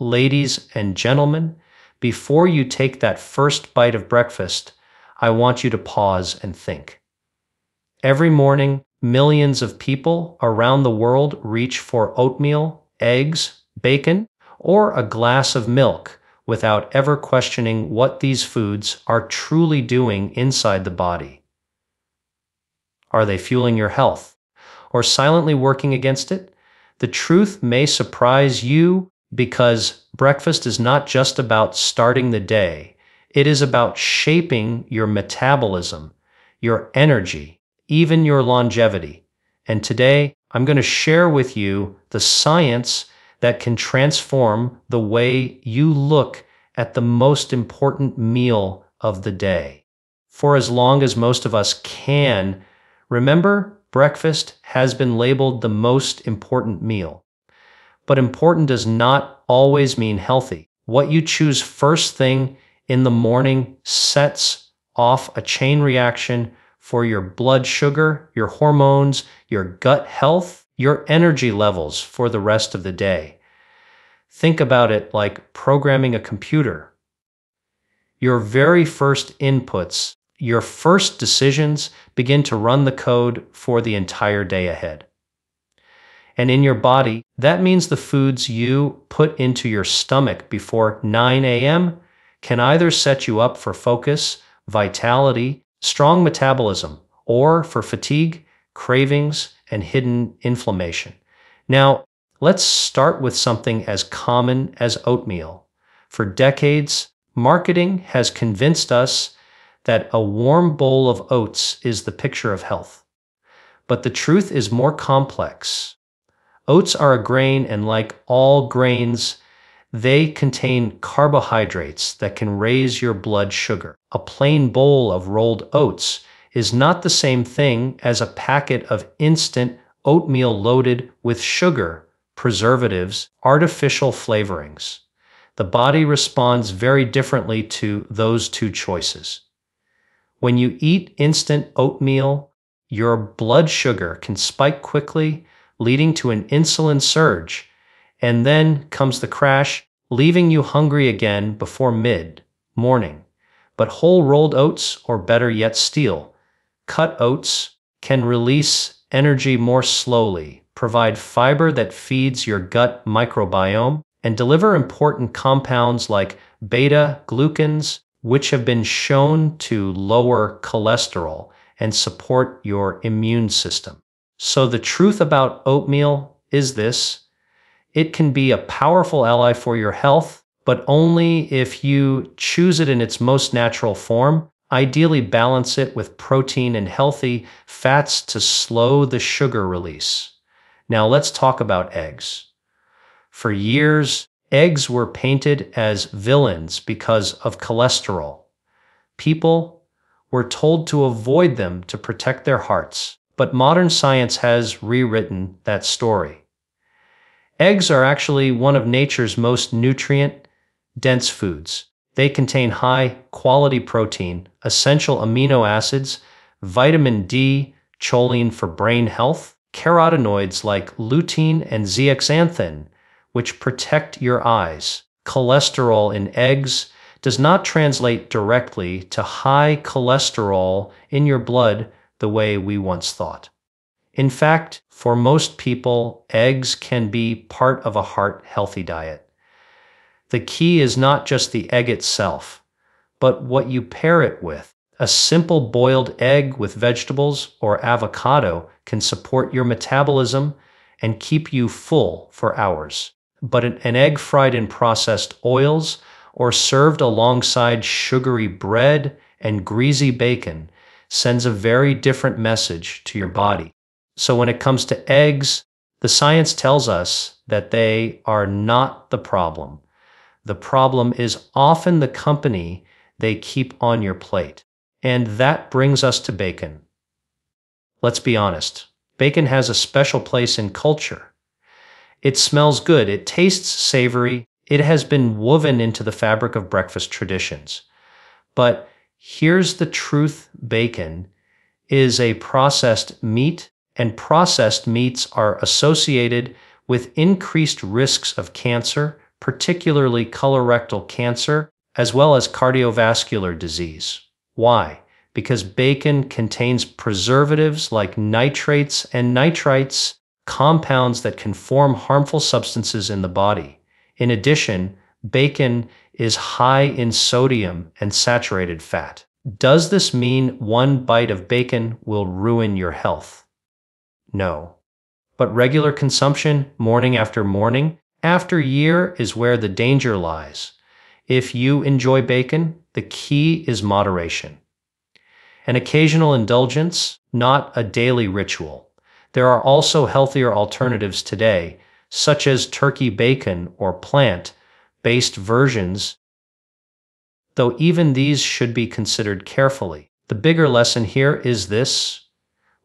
Ladies and gentlemen, before you take that first bite of breakfast, I want you to pause and think. Every morning, millions of people around the world reach for oatmeal, eggs, bacon, or a glass of milk without ever questioning what these foods are truly doing inside the body. Are they fueling your health or silently working against it? The truth may surprise you because breakfast is not just about starting the day. It is about shaping your metabolism, your energy, even your longevity. And today, I'm going to share with you the science that can transform the way you look at the most important meal of the day. For as long as most of us can, remember, breakfast has been labeled the most important meal. But important does not always mean healthy. What you choose first thing in the morning sets off a chain reaction for your blood sugar, your hormones, your gut health, your energy levels for the rest of the day. Think about it like programming a computer. Your very first inputs, your first decisions begin to run the code for the entire day ahead. And in your body, that means the foods you put into your stomach before 9 a.m. can either set you up for focus, vitality, strong metabolism, or for fatigue, cravings, and hidden inflammation. Now, let's start with something as common as oatmeal. For decades, marketing has convinced us that a warm bowl of oats is the picture of health. But the truth is more complex. Oats are a grain, and like all grains, they contain carbohydrates that can raise your blood sugar. A plain bowl of rolled oats is not the same thing as a packet of instant oatmeal loaded with sugar, preservatives, artificial flavorings. The body responds very differently to those two choices. When you eat instant oatmeal, your blood sugar can spike quickly, leading to an insulin surge, and then comes the crash, leaving you hungry again before mid-morning. But whole rolled oats, or better yet steel, cut oats, can release energy more slowly, provide fiber that feeds your gut microbiome, and deliver important compounds like beta-glucans, which have been shown to lower cholesterol and support your immune system. So the truth about oatmeal is this: it can be a powerful ally for your health, but only if you choose it in its most natural form. Ideally, balance it with protein and healthy fats to slow the sugar release. Now let's talk about eggs. For years, eggs were painted as villains because of cholesterol. People were told to avoid them to protect their hearts. But modern science has rewritten that story. Eggs are actually one of nature's most nutrient-dense foods. They contain high-quality protein, essential amino acids, vitamin D, choline for brain health, carotenoids like lutein and zeaxanthin, which protect your eyes. Cholesterol in eggs does not translate directly to high cholesterol in your blood the way we once thought. In fact, for most people, eggs can be part of a heart-healthy diet. The key is not just the egg itself, but what you pair it with. A simple boiled egg with vegetables or avocado can support your metabolism and keep you full for hours. But an egg fried in processed oils or served alongside sugary bread and greasy bacon sends a very different message to your body. So when it comes to eggs, the science tells us that they are not the problem. The problem is often the company they keep on your plate. And that brings us to bacon. Let's be honest, bacon has a special place in culture. It smells good, it tastes savory, it has been woven into the fabric of breakfast traditions. But here's the truth: bacon is a processed meat, and processed meats are associated with increased risks of cancer, particularly colorectal cancer, as well as cardiovascular disease. Why? Because bacon contains preservatives like nitrates and nitrites, compounds that can form harmful substances in the body. In addition, bacon is high in sodium and saturated fat. Does this mean one bite of bacon will ruin your health? No. But regular consumption, morning after morning, after year, is where the danger lies. If you enjoy bacon, the key is moderation. An occasional indulgence, not a daily ritual. There are also healthier alternatives today, such as turkey bacon or plant-based versions, though even these should be considered carefully. The bigger lesson here is this: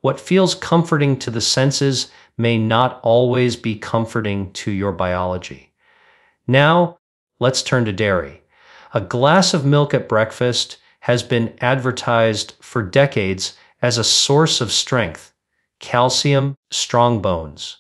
what feels comforting to the senses may not always be comforting to your biology. Now, let's turn to dairy. A glass of milk at breakfast has been advertised for decades as a source of strength, calcium, strong bones.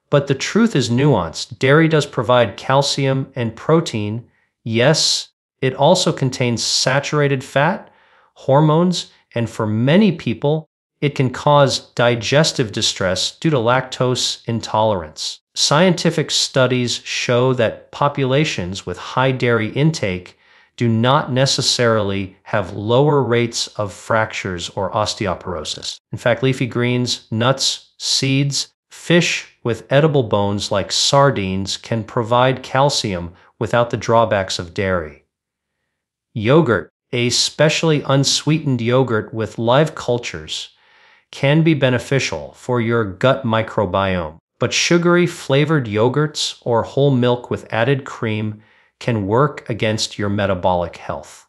But the truth is nuanced. Dairy does provide calcium and protein. Yes, it also contains saturated fat, hormones, and for many people, it can cause digestive distress due to lactose intolerance. Scientific studies show that populations with high dairy intake do not necessarily have lower rates of fractures or osteoporosis. In fact, leafy greens, nuts, seeds, fish with edible bones like sardines can provide calcium without the drawbacks of dairy. Yogurt, especially unsweetened yogurt with live cultures, can be beneficial for your gut microbiome. But sugary flavored yogurts or whole milk with added cream can work against your metabolic health.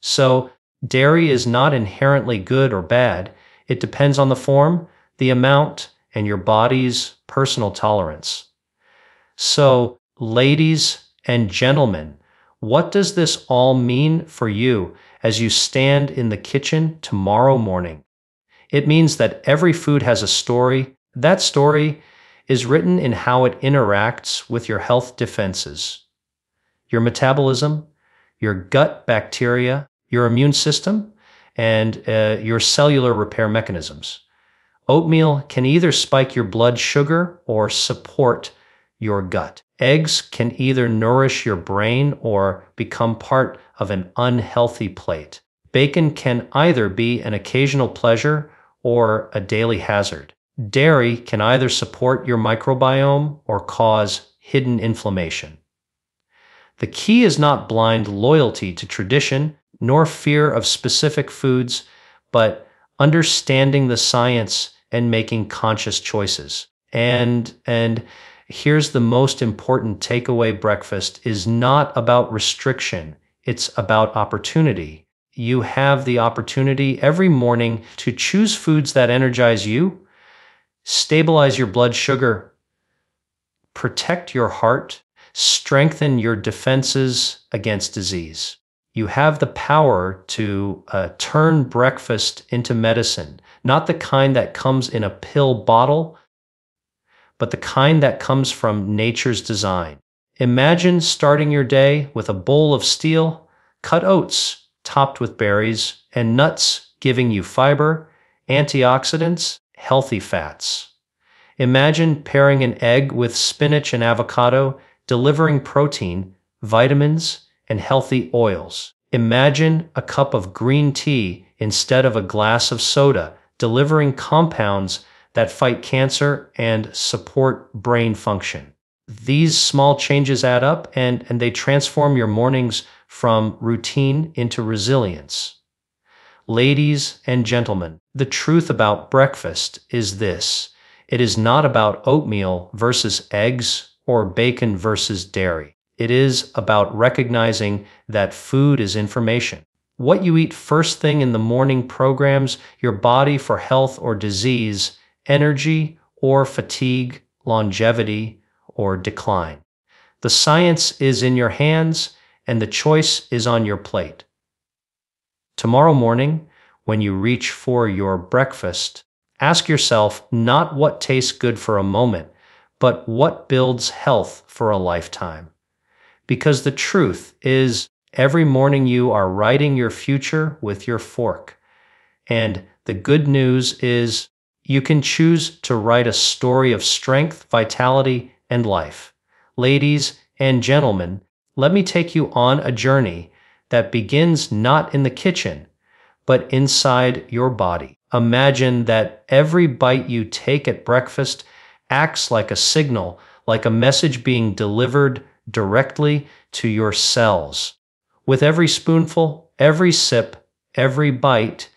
So, dairy is not inherently good or bad. It depends on the form, the amount, and your body's personal tolerance. So, ladies and gentlemen, what does this all mean for you as you stand in the kitchen tomorrow morning? It means that every food has a story. That story is written in how it interacts with your health defenses, your metabolism, your gut bacteria, your immune system, and your cellular repair mechanisms. Oatmeal can either spike your blood sugar or support your gut. Eggs can either nourish your brain or become part of an unhealthy plate. Bacon can either be an occasional pleasure or a daily hazard. Dairy can either support your microbiome or cause hidden inflammation. The key is not blind loyalty to tradition nor fear of specific foods, but understanding the science and making conscious choices. And here's the most important takeaway: breakfast is not about restriction, it's about opportunity. You have the opportunity every morning to choose foods that energize you, stabilize your blood sugar, protect your heart, strengthen your defenses against disease. You have the power to turn breakfast into medicine, not the kind that comes in a pill bottle, but the kind that comes from nature's design. Imagine starting your day with a bowl of steel, cut oats topped with berries, and nuts giving you fiber, antioxidants, healthy fats. Imagine pairing an egg with spinach and avocado, delivering protein, vitamins, and healthy oils. Imagine a cup of green tea instead of a glass of soda, delivering compounds that fight cancer and support brain function. These small changes add up and they transform your mornings from routine into resilience. Ladies and gentlemen, the truth about breakfast is this: it is not about oatmeal versus eggs or bacon versus dairy. It is about recognizing that food is information. What you eat first thing in the morning programs your body for health or disease, energy or fatigue, longevity or decline. The science is in your hands and the choice is on your plate. Tomorrow morning, when you reach for your breakfast, ask yourself not what tastes good for a moment, but what builds health for a lifetime. Because the truth is, every morning you are writing your future with your fork. And the good news is, you can choose to write a story of strength, vitality, and life. Ladies and gentlemen, let me take you on a journey that begins not in the kitchen, but inside your body. Imagine that every bite you take at breakfast acts like a signal, like a message being delivered directly to your cells. With every spoonful, every sip, every bite,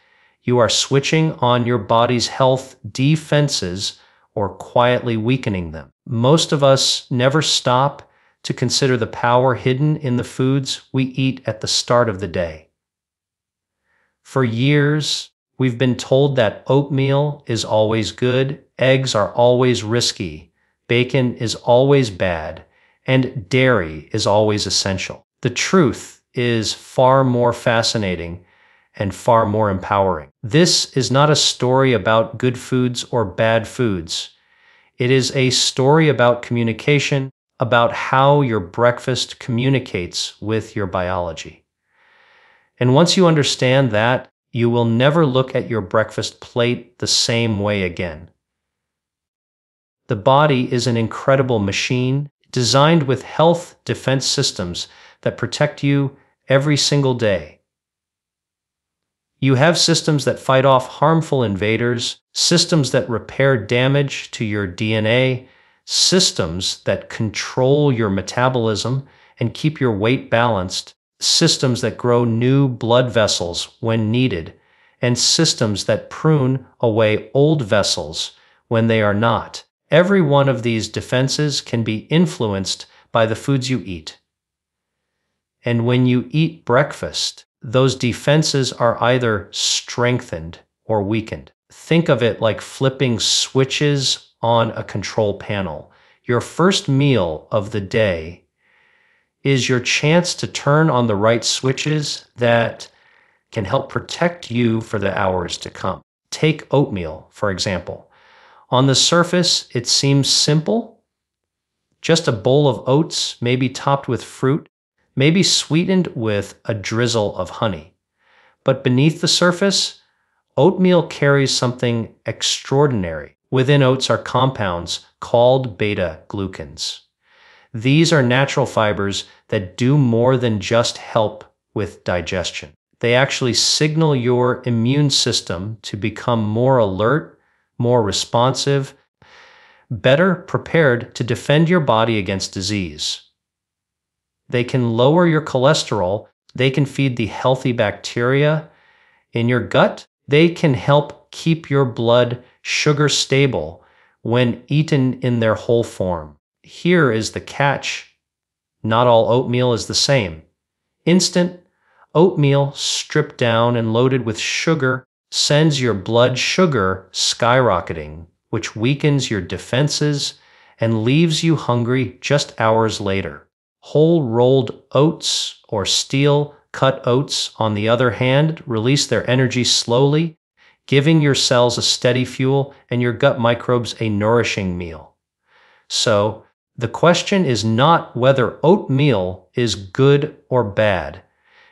you are switching on your body's health defenses or quietly weakening them. Most of us never stop to consider the power hidden in the foods we eat at the start of the day. For years, we've been told that oatmeal is always good, eggs are always risky, bacon is always bad, and dairy is always essential. The truth is far more fascinating and far more empowering. This is not a story about good foods or bad foods. It is a story about communication, about how your breakfast communicates with your biology. And once you understand that, you will never look at your breakfast plate the same way again. The body is an incredible machine designed with health defense systems that protect you every single day. You have systems that fight off harmful invaders, systems that repair damage to your DNA, systems that control your metabolism and keep your weight balanced, systems that grow new blood vessels when needed, and systems that prune away old vessels when they are not. Every one of these defenses can be influenced by the foods you eat. And when you eat breakfast, those defenses are either strengthened or weakened. Think of it like flipping switches on a control panel. Your first meal of the day is your chance to turn on the right switches that can help protect you for the hours to come. Take oatmeal, for example. On the surface, it seems simple. Just a bowl of oats, maybe topped with fruit, maybe sweetened with a drizzle of honey. But beneath the surface, oatmeal carries something extraordinary. Within oats are compounds called beta-glucans. These are natural fibers that do more than just help with digestion. They actually signal your immune system to become more alert, more responsive, better prepared to defend your body against disease. They can lower your cholesterol. They can feed the healthy bacteria in your gut. They can help keep your blood sugar stable when eaten in their whole form. Here is the catch. Not all oatmeal is the same. Instant oatmeal, stripped down and loaded with sugar, sends your blood sugar skyrocketing, which weakens your defenses and leaves you hungry just hours later. Whole rolled oats or steel-cut oats, on the other hand, release their energy slowly, giving your cells a steady fuel and your gut microbes a nourishing meal. So, the question is not whether oatmeal is good or bad.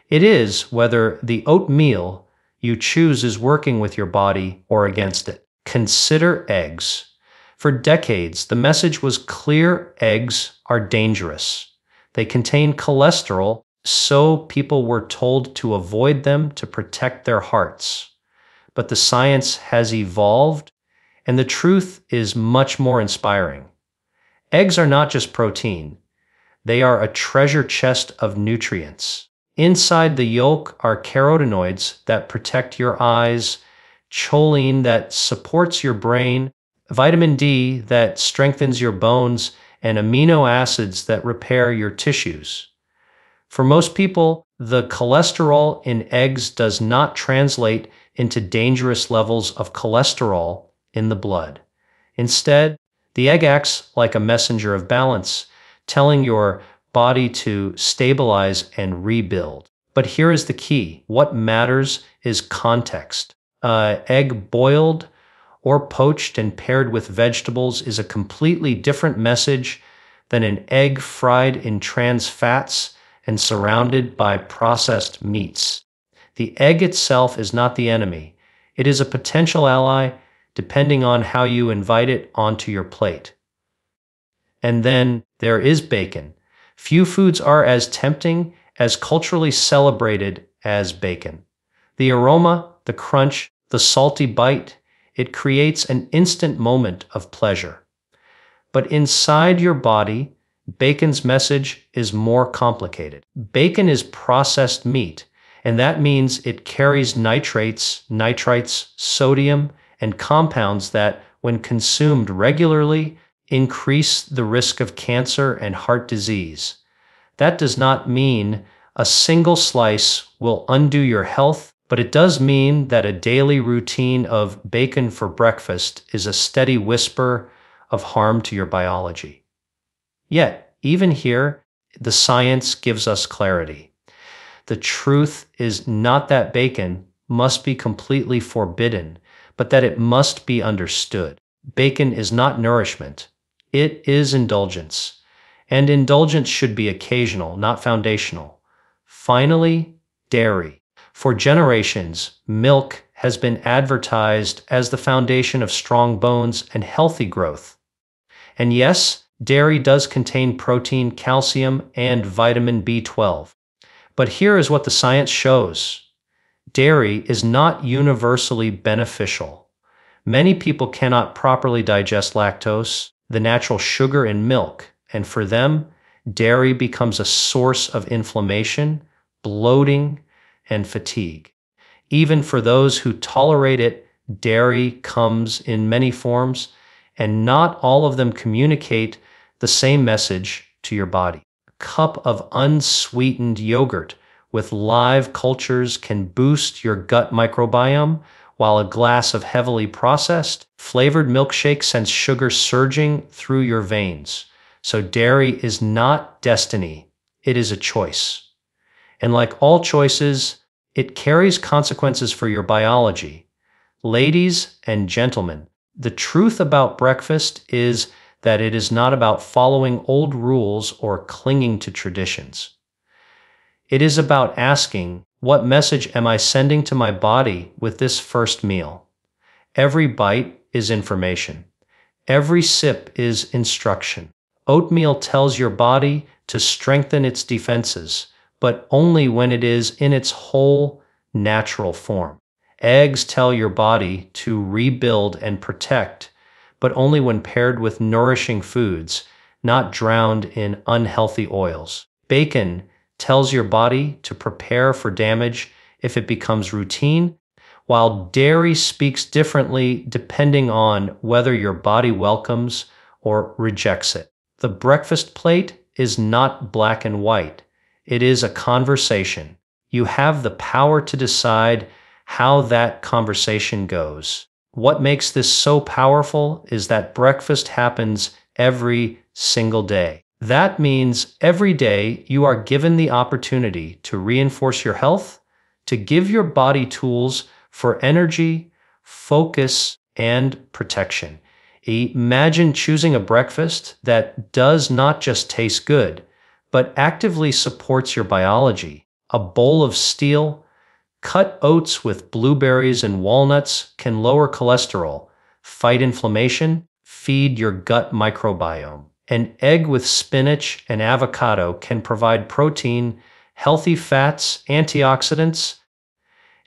It is whether the oatmeal you choose is working with your body or against it. Consider eggs. For decades, the message was clear: eggs are dangerous. They contain cholesterol, so people were told to avoid them to protect their hearts. But the science has evolved, and the truth is much more inspiring. Eggs are not just protein. They are a treasure chest of nutrients. Inside the yolk are carotenoids that protect your eyes, choline that supports your brain, vitamin D that strengthens your bones, and amino acids that repair your tissues. For most people, the cholesterol in eggs does not translate into dangerous levels of cholesterol in the blood. Instead, the egg acts like a messenger of balance, telling your body to stabilize and rebuild. But here is the key. What matters is context. Egg boiled or poached and paired with vegetables is a completely different message than an egg fried in trans fats and surrounded by processed meats. The egg itself is not the enemy. It is a potential ally, depending on how you invite it onto your plate. And then there is bacon. Few foods are as tempting, as culturally celebrated as bacon. The aroma, the crunch, the salty bite, it creates an instant moment of pleasure. But inside your body, bacon's message is more complicated. Bacon is processed meat, and that means it carries nitrates, nitrites, sodium, and compounds that, when consumed regularly, increase the risk of cancer and heart disease. That does not mean a single slice will undo your health, but it does mean that a daily routine of bacon for breakfast is a steady whisper of harm to your biology. Yet, even here, the science gives us clarity. The truth is not that bacon must be completely forbidden, but that it must be understood. Bacon is not nourishment. It is indulgence. And indulgence should be occasional, not foundational. Finally, dairy. For generations, milk has been advertised as the foundation of strong bones and healthy growth. And yes, dairy does contain protein, calcium, and vitamin B12. But here is what the science shows. Dairy is not universally beneficial. Many people cannot properly digest lactose, the natural sugar in milk, and for them, dairy becomes a source of inflammation, bloating, and fatigue. Even for those who tolerate it, dairy comes in many forms, and not all of them communicate the same message to your body. A cup of unsweetened yogurt with live cultures can boost your gut microbiome, while a glass of heavily processed, flavored milkshake sends sugar surging through your veins. So dairy is not destiny, it is a choice. And like all choices, it carries consequences for your biology. Ladies and gentlemen, the truth about breakfast is that it is not about following old rules or clinging to traditions. It is about asking, what message am I sending to my body with this first meal? Every bite is information. Every sip is instruction. Oatmeal tells your body to strengthen its defenses, but only when it is in its whole, natural form. Eggs tell your body to rebuild and protect, but only when paired with nourishing foods, not drowned in unhealthy oils. Bacon tells your body to prepare for damage if it becomes routine, while dairy speaks differently depending on whether your body welcomes or rejects it. The breakfast plate is not black and white. It is a conversation. You have the power to decide how that conversation goes. What makes this so powerful is that breakfast happens every single day. That means every day you are given the opportunity to reinforce your health, to give your body tools for energy, focus, and protection. Imagine choosing a breakfast that does not just taste good, but actively supports your biology. A bowl of steel, cut oats with blueberries and walnuts can lower cholesterol, fight inflammation, feed your gut microbiome. An egg with spinach and avocado can provide protein, healthy fats, antioxidants,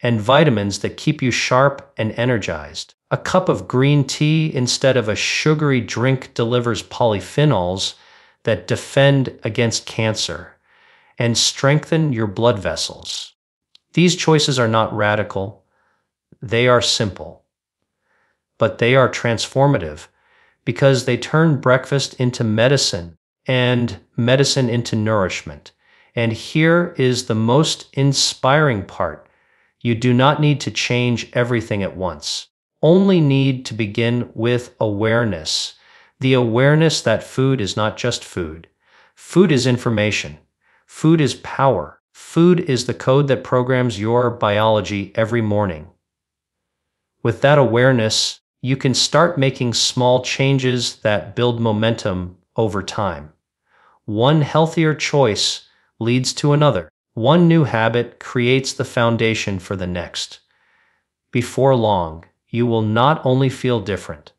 and vitamins that keep you sharp and energized. A cup of green tea instead of a sugary drink delivers polyphenols that defend against cancer and strengthen your blood vessels. These choices are not radical, they are simple, but they are transformative because they turn breakfast into medicine and medicine into nourishment. And here is the most inspiring part. You do not need to change everything at once. Only need to begin with awareness. The awareness that food is not just food. Food is information. Food is power. Food is the code that programs your biology every morning. With that awareness, you can start making small changes that build momentum over time. One healthier choice leads to another. One new habit creates the foundation for the next. Before long, you will not only feel different,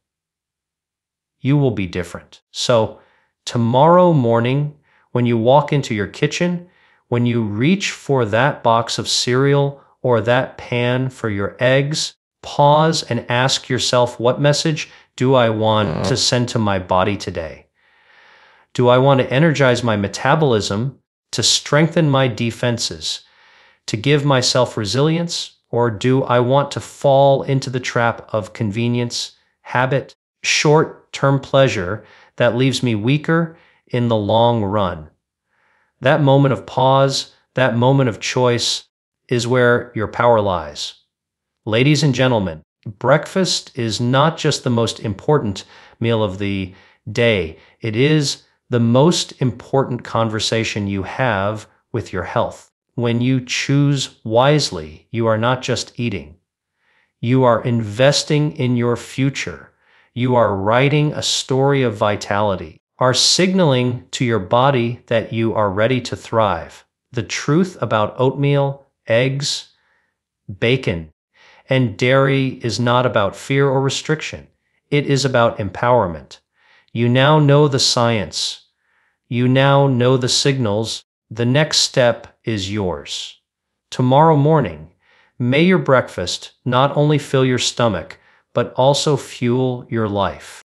you will be different. So, tomorrow morning, when you walk into your kitchen, when you reach for that box of cereal or that pan for your eggs, pause and ask yourself, what message do I want to send to my body today? Do I want to energize my metabolism, to strengthen my defenses, to give myself resilience, or do I want to fall into the trap of convenience, habit, short-term pleasure that leaves me weaker in the long run? That moment of pause, that moment of choice, is where your power lies. Ladies and gentlemen, breakfast is not just the most important meal of the day, it is the most important conversation you have with your health. When you choose wisely, you are not just eating. You are investing in your future. You are writing a story of vitality, are signaling to your body that you are ready to thrive. The truth about oatmeal, eggs, bacon, and dairy is not about fear or restriction. It is about empowerment. You now know the science. You now know the signals. The next step is yours. Tomorrow morning, may your breakfast not only fill your stomach, but also fuel your life.